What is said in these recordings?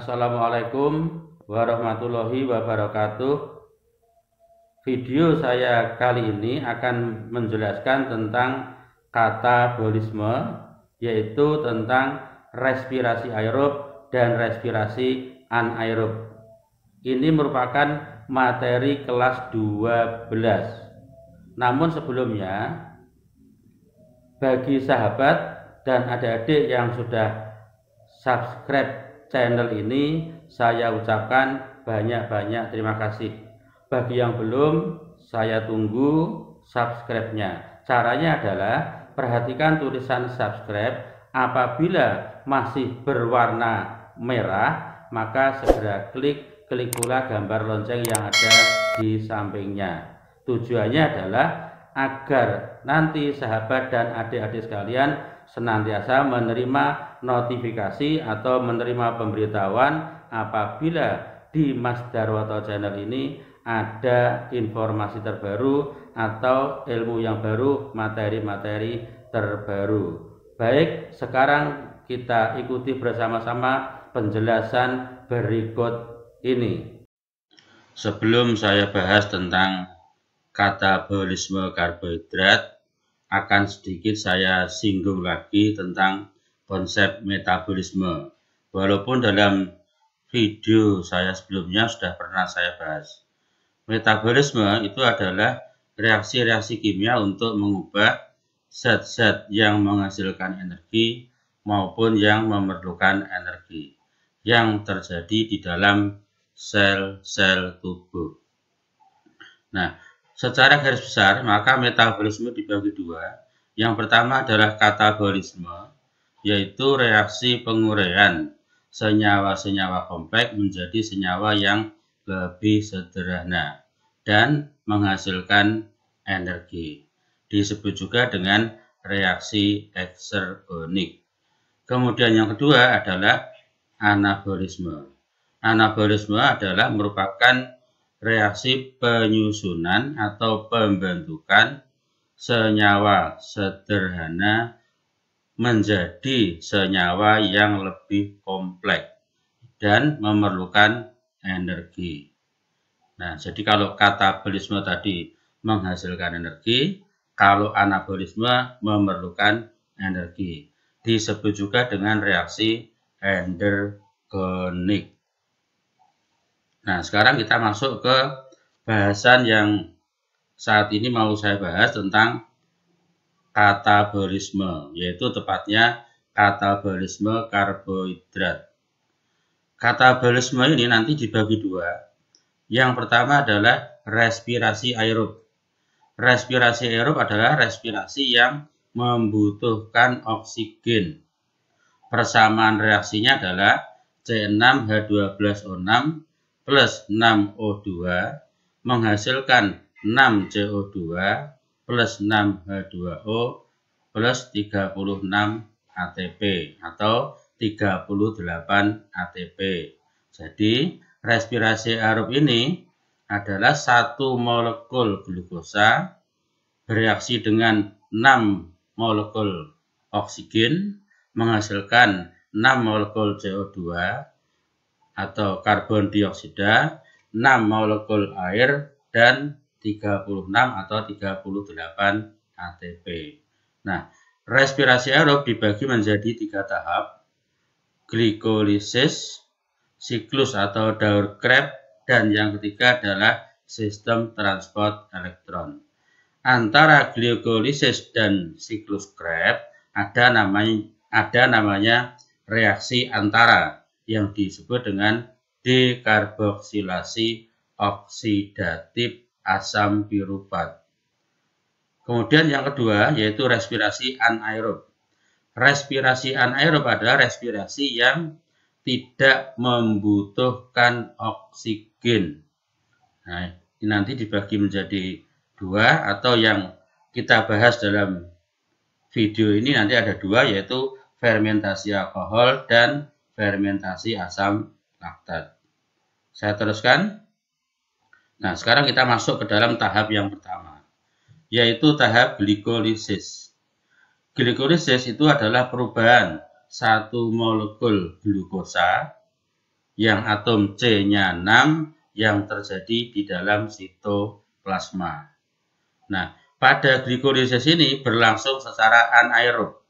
Assalamualaikum warahmatullahi wabarakatuh. Video saya kali ini akan menjelaskan tentang katabolisme, yaitu tentang respirasi aerob dan respirasi anaerob. Ini merupakan materi kelas 12. Namun sebelumnya, bagi sahabat dan adik-adik yang sudah subscribe channel ini, saya ucapkan banyak-banyak terima kasih. Bagi yang belum, saya tunggu subscribe-nya. Caranya adalah perhatikan tulisan subscribe. Apabila masih berwarna merah, maka segera klik pula gambar lonceng yang ada di sampingnya. Tujuannya adalah agar nanti sahabat dan adik-adik sekalian senantiasa menerima notifikasi atau menerima pemberitahuan apabila di Mas Darwoto channel ini ada informasi terbaru atau ilmu yang baru, materi-materi terbaru. Baik, sekarang kita ikuti bersama-sama penjelasan berikut ini. Sebelum saya bahas tentang katabolisme karbohidrat, akan sedikit saya singgung lagi tentang konsep metabolisme. Walaupun dalam video saya sebelumnya sudah pernah saya bahas. Metabolisme itu adalah reaksi-reaksi kimia untuk mengubah zat-zat yang menghasilkan energi maupun yang memerlukan energi yang terjadi di dalam sel-sel tubuh. Nah, secara garis besar, maka metabolisme dibagi dua. Yang pertama adalah katabolisme, yaitu reaksi penguraian senyawa-senyawa kompleks menjadi senyawa yang lebih sederhana dan menghasilkan energi. Disebut juga dengan reaksi eksergonik. Kemudian yang kedua adalah anabolisme. Anabolisme adalah merupakan reaksi penyusunan atau pembentukan senyawa sederhana menjadi senyawa yang lebih kompleks dan memerlukan energi. Nah, jadi kalau katabolisme tadi menghasilkan energi, kalau anabolisme memerlukan energi. Disebut juga dengan reaksi endergonik. Nah, sekarang kita masuk ke bahasan yang saat ini mau saya bahas tentang katabolisme, yaitu tepatnya katabolisme karbohidrat. Katabolisme ini nanti dibagi dua. Yang pertama adalah respirasi aerob. Respirasi aerob adalah respirasi yang membutuhkan oksigen. Persamaan reaksinya adalah C6H12O6 plus 6O2 menghasilkan 6CO2 plus 6H2O plus 36 ATP atau 38 ATP. Jadi, respirasi aerob ini adalah satu molekul glukosa bereaksi dengan 6 molekul oksigen menghasilkan 6 molekul CO2 atau karbon dioksida, 6 molekul air, dan 36 atau 38 ATP. Nah, respirasi aerob dibagi menjadi 3 tahap: glikolisis, siklus atau daur Krebs, dan yang ketiga adalah sistem transport elektron. Antara glikolisis dan siklus Krebs ada namanya reaksi antara yang disebut dengan dekarboksilasi oksidatif asam piruvat. Kemudian yang kedua yaitu respirasi anaerob. Respirasi anaerob adalah respirasi yang tidak membutuhkan oksigen. Nah, ini nanti dibagi menjadi dua, atau yang kita bahas dalam video ini nanti ada dua, yaitu fermentasi alkohol dan fermentasi asam laktat. Saya teruskan. Nah, sekarang kita masuk ke dalam tahap yang pertama, yaitu tahap glikolisis. Glikolisis itu adalah perubahan satu molekul glukosa yang atom C-nya 6 yang terjadi di dalam sitoplasma. Nah, pada glikolisis ini berlangsung secara anaerob.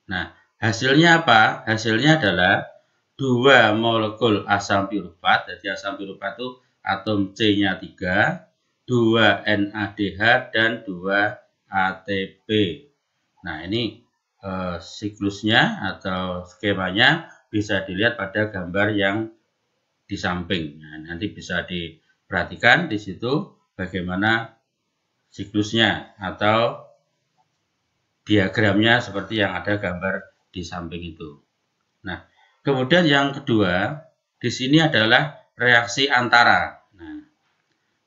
Nah, hasilnya apa? Hasilnya adalah 2 molekul asam piruvat. Jadi asam piruvat itu atom C-nya 3, 2 NADH, dan 2 ATP. Nah, ini siklusnya atau skemanya bisa dilihat pada gambar yang di samping. Nah, nanti bisa diperhatikan di situ bagaimana siklusnya atau diagramnya seperti yang ada gambar di samping itu. Nah, kemudian yang kedua di sini adalah reaksi antara. Nah,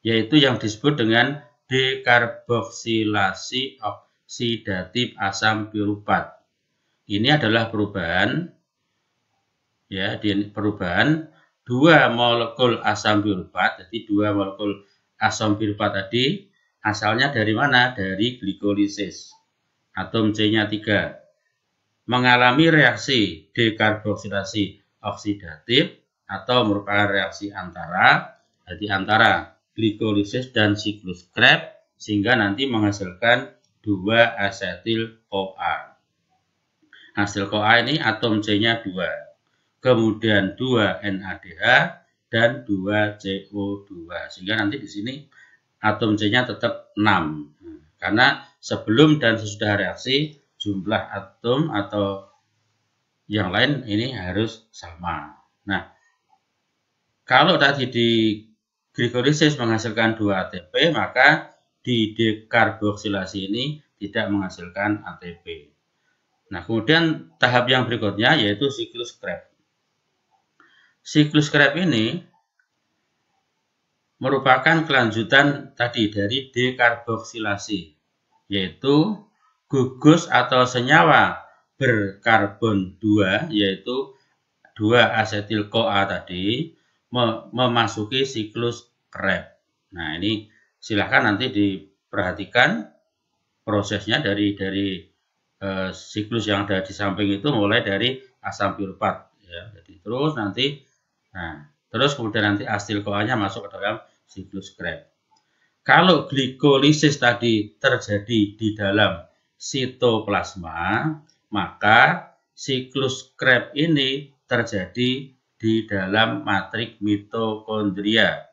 yaitu yang disebut dengan dekarboksilasi oksidatif asam piruvat. Ini adalah perubahan perubahan 2 molekul asam piruvat. Jadi 2 molekul asam piruvat tadi asalnya dari mana? Dari glikolisis. Atom C-nya 3 mengalami reaksi dekarboksilasi oksidatif atau merupakan reaksi antara, jadi antara glikolisis dan siklus Krebs, sehingga nanti menghasilkan 2 asetil CoA. Hasil CoA ini atom C-nya 2, kemudian 2 NADH dan 2 CO2, sehingga nanti di sini atom C-nya tetap 6. Karena sebelum dan sesudah reaksi jumlah atom atau yang lain ini harus sama. Nah, kalau tadi di glikolisis menghasilkan 2 ATP, maka di dekarboksilasi ini tidak menghasilkan ATP. Nah, kemudian tahap yang berikutnya yaitu siklus Krebs. Siklus Krebs ini merupakan kelanjutan tadi dari dekarboksilasi, yaitu gugus atau senyawa berkarbon 2, yaitu 2 asetil CoA tadi, memasuki siklus Krebs. Nah, ini silahkan nanti diperhatikan prosesnya dari siklus yang ada di samping itu, mulai dari asam piruvat. Ya. Jadi terus nanti, terus kemudian nanti asetil CoA-nya masuk ke dalam siklus Krebs. Kalau glikolisis tadi terjadi di dalam sitoplasma, maka siklus Krebs ini terjadi di dalam matriks mitokondria.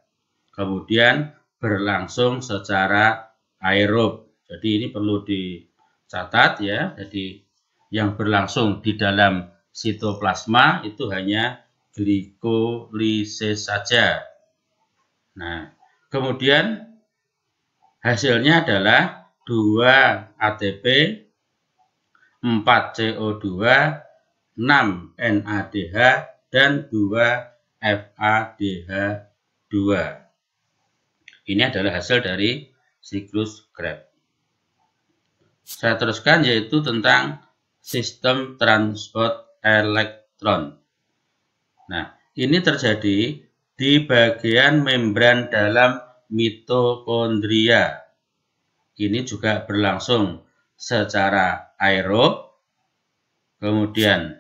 Kemudian berlangsung secara aerob. Jadi ini perlu dicatat ya. Jadi yang berlangsung di dalam sitoplasma itu hanya glikolisis saja. Nah, kemudian hasilnya adalah 2 ATP, 4 CO2, 6 NADH, dan 2 FADH2. Ini adalah hasil dari siklus Krebs. Saya teruskan yaitu tentang sistem transport elektron. Nah, ini terjadi di bagian membran dalam mitokondria. Ini juga berlangsung secara aerob. Kemudian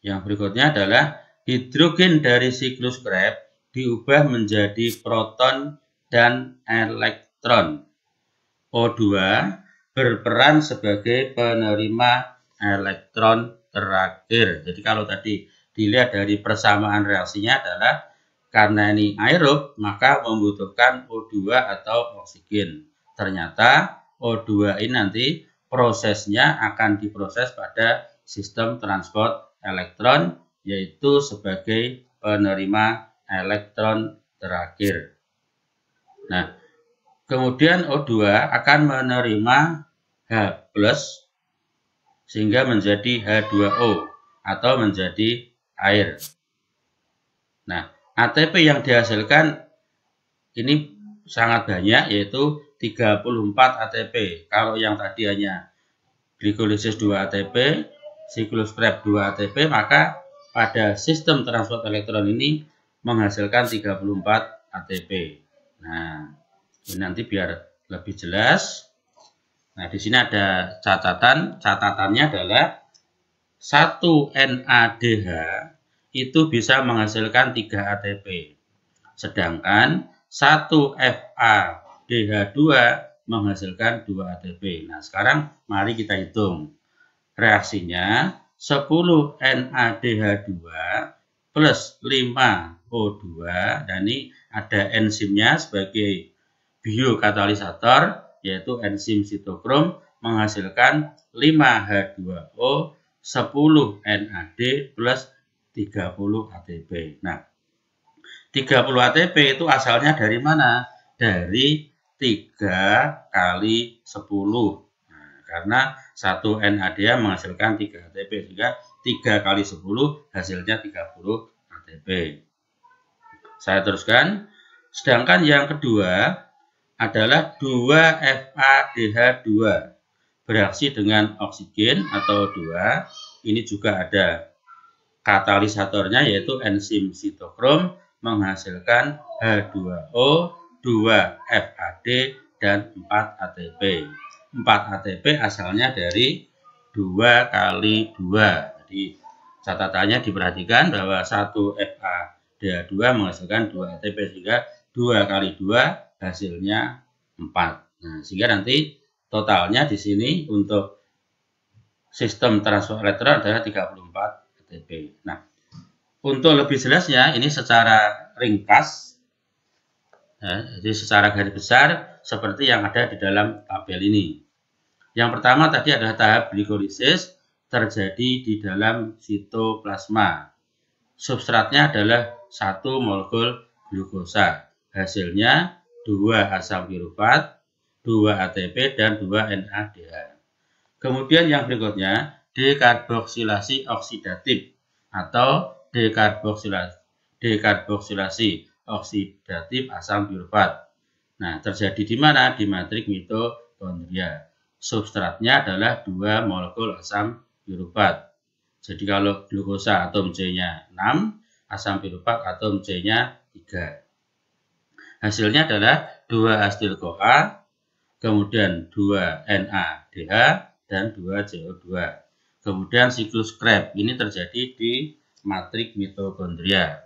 yang berikutnya adalah hidrogen dari siklus Krebs diubah menjadi proton dan elektron. O2 berperan sebagai penerima elektron terakhir. Jadi kalau tadi dilihat dari persamaan reaksinya adalah karena ini aerob, maka membutuhkan O2 atau oksigen. Ternyata O2 ini nanti prosesnya akan diproses pada sistem transport elektron, yaitu sebagai penerima elektron terakhir. Nah, kemudian O2 akan menerima H+, sehingga menjadi H2O atau menjadi air. Nah, ATP yang dihasilkan ini sangat banyak, yaitu 34 ATP. Kalau yang tadi hanya glikolisis 2 ATP, siklus Krebs 2 ATP, maka pada sistem transport elektron ini menghasilkan 34 ATP. Nah, ini nanti biar lebih jelas. Nah, di sini ada catatan. Catatannya adalah 1 NADH itu bisa menghasilkan 3 ATP. Sedangkan 1 FADH2 menghasilkan 2 ATP. Nah, sekarang mari kita hitung. Reaksinya 10 NADH2 plus 5 O2, dan ini ada enzimnya sebagai biokatalisator, yaitu enzim sitokrom menghasilkan 5H2O 10 NAD plus 30 ATP. Nah, 30 ATP itu asalnya dari mana? Dari 3 kali 10. Nah, karena 1 NADH menghasilkan 3 ATP, sehingga 3 kali 10 hasilnya 30 ATP. Saya teruskan. Sedangkan yang kedua adalah 2 FADH2 bereaksi dengan oksigen atau 2. Ini juga ada katalisatornya, yaitu enzim sitokrom menghasilkan H2O, 2 FAD, dan 4 ATP. 4 ATP asalnya dari 2 kali 2. Jadi catatannya diperhatikan bahwa 1 FADH2 menghasilkan 2 ATP, sehingga 2 kali 2 hasilnya 4. Nah, sehingga nanti totalnya di sini untuk sistem transfer elektron adalah 34 ATP. Nah, untuk lebih jelasnya ini secara ringkas, jadi secara garis besar seperti yang ada di dalam tabel ini. Yang pertama tadi adalah tahap glikolisis terjadi di dalam sitoplasma. Substratnya adalah 1 molekul glukosa. Hasilnya 2 asam pirufat, 2 ATP, dan 2 NADH. Kemudian yang berikutnya, dekarboksilasi oksidatif atau dekarboksilasi oksidatif asam pirufat. Nah, terjadi di mana? Di matrik mitokondria. Substratnya adalah 2 molekul asam pirufat. Jadi kalau glukosa atom C-nya 6, asam pirufat atom C-nya 3. Hasilnya adalah 2 asetil-CoA, kemudian 2 NADH, dan 2 CO2. Kemudian siklus Krebs ini terjadi di matrik mitokondria.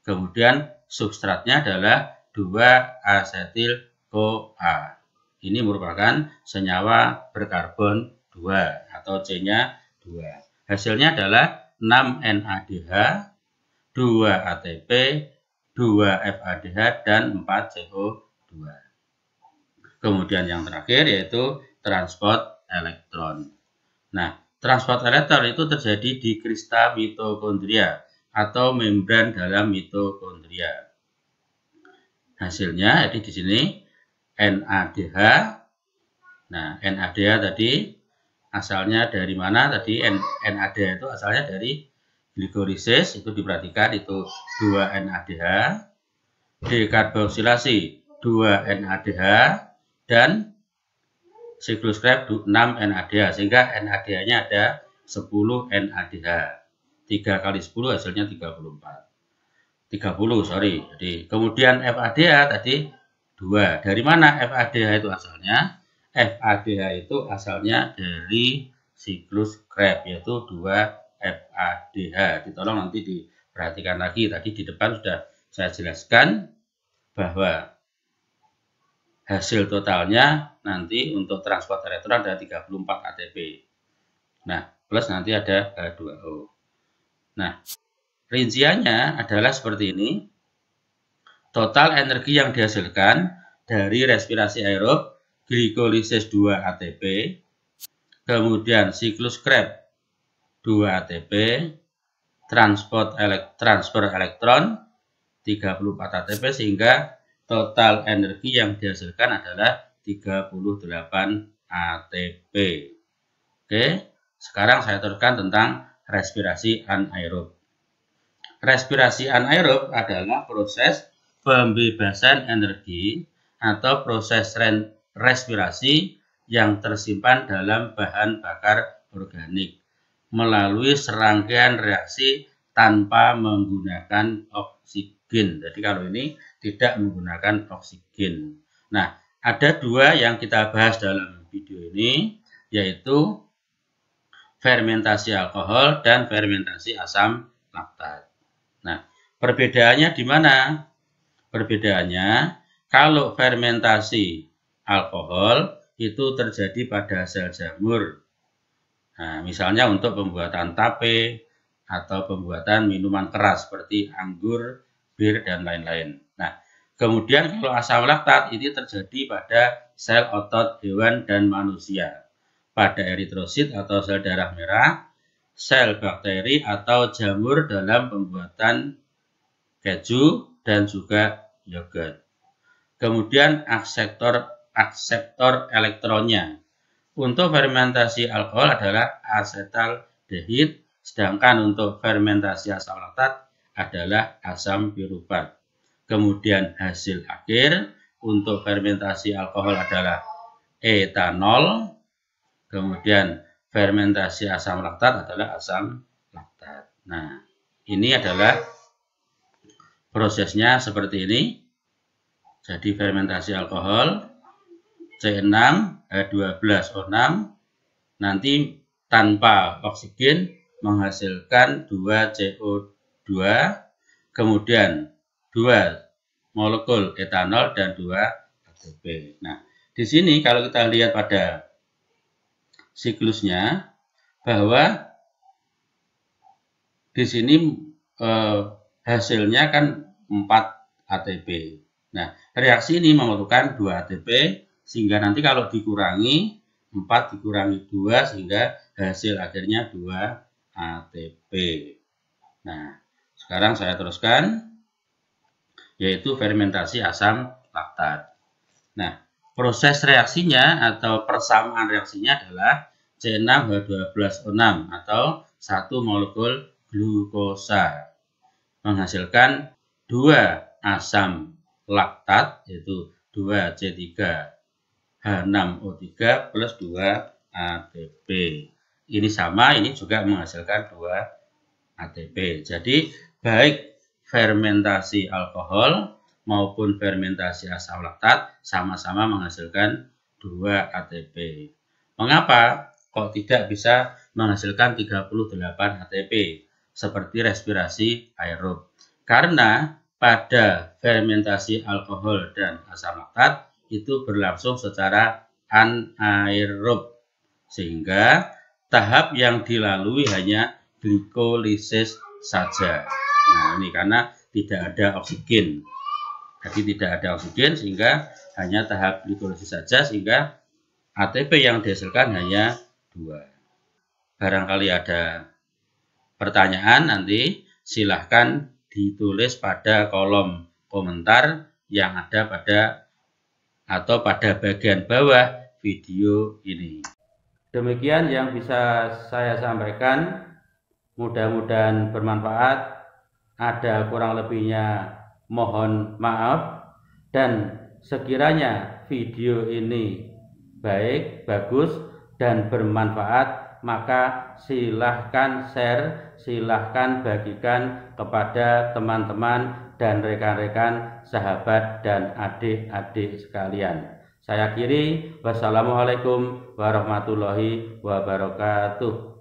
Kemudian substratnya adalah 2 asetil-CoA. Ini merupakan senyawa berkarbon 2 atau C-nya 2. Hasilnya adalah 6 NADH, 2 ATP, 2 FADH, dan 4 CO2. Kemudian yang terakhir yaitu transport elektron. Nah, transport elektron itu terjadi di kristal mitokondria atau membran dalam mitokondria. Hasilnya jadi di sini NADH. Nah, NADH tadi asalnya dari mana? Tadi NADH itu asalnya dari glikolisis, itu diperhatikan itu 2 NADH, dekarboksilasi 2 NADH, dan siklus Krebs 6 NADH, sehingga NADH-nya ada 10 NADH. 3 kali 10 hasilnya 30, sorry. Jadi kemudian FADH tadi 2. Dari mana FADH itu asalnya? FADH itu asalnya dari siklus Krebs, yaitu 2 FADH. Ditolong nanti diperhatikan lagi. Tadi di depan sudah saya jelaskan bahwa hasil totalnya nanti untuk transport elektron ada 34 ATP. Nah, plus nanti ada H2O. Nah, rinciannya adalah seperti ini. Total energi yang dihasilkan dari respirasi aerob, glikolisis 2 ATP, kemudian siklus Krebs 2 ATP, transfer elektron 34 ATP, sehingga total energi yang dihasilkan adalah 38 ATP. Oke, sekarang saya teruskan tentang respirasi anaerob. Respirasi anaerob adalah proses pembebasan energi atau proses respirasi yang tersimpan dalam bahan bakar organik melalui serangkaian reaksi tanpa menggunakan oksigen. Jadi kalau ini tidak menggunakan oksigen. Nah, ada 2 yang kita bahas dalam video ini, yaitu fermentasi alkohol dan fermentasi asam laktat. Perbedaannya di mana? Perbedaannya, kalau fermentasi alkohol itu terjadi pada sel jamur. Nah, misalnya untuk pembuatan tape atau pembuatan minuman keras seperti anggur, bir, dan lain-lain. Nah, kemudian kalau asam laktat ini terjadi pada sel otot hewan dan manusia, pada eritrosit atau sel darah merah, sel bakteri atau jamur dalam pembuatan keju dan juga yogurt. Kemudian akseptor elektronnya. Untuk fermentasi alkohol adalah asetaldehid, sedangkan untuk fermentasi asam laktat adalah asam piruvat. Kemudian hasil akhir untuk fermentasi alkohol adalah etanol. Kemudian fermentasi asam laktat adalah asam laktat. Nah, ini adalah prosesnya seperti ini. Jadi fermentasi alkohol C6H12O6 nanti tanpa oksigen menghasilkan 2CO2, kemudian 2 molekul etanol dan 2 ATP. Nah, di sini kalau kita lihat pada siklusnya bahwa di sini hasilnya kan 4 ATP. Nah, reaksi ini memerlukan 2 ATP sehingga nanti kalau dikurangi 4 dikurangi 2 sehingga hasil akhirnya 2 ATP. Nah, sekarang saya teruskan yaitu fermentasi asam laktat. Nah, proses reaksinya atau persamaan reaksinya adalah C6H12O6 atau 1 molekul glukosa menghasilkan 2 asam laktat yaitu 2C3H6O3 plus 2 ATP. Ini sama, ini juga menghasilkan 2 ATP. Jadi baik fermentasi alkohol maupun fermentasi asam laktat sama-sama menghasilkan 2 ATP. Mengapa kok tidak bisa menghasilkan 38 ATP seperti respirasi aerob? Karena pada fermentasi alkohol dan asam laktat itu berlangsung secara anaerob, sehingga tahap yang dilalui hanya glikolisis saja. Nah, ini karena tidak ada oksigen. Jadi tidak ada oksigen sehingga hanya tahap glikolisis saja, sehingga ATP yang dihasilkan hanya 2. Barangkali ada pertanyaan nanti silahkan ditulis pada kolom komentar yang ada pada bagian bawah video ini. Demikian yang bisa saya sampaikan. Mudah-mudahan bermanfaat. Ada kurang lebihnya mohon maaf, dan sekiranya video ini baik, bagus, dan bermanfaat, maka silahkan share, silahkan bagikan kepada teman-teman dan rekan-rekan, sahabat, dan adik-adik sekalian. Saya akhiri, wassalamualaikum warahmatullahi wabarakatuh.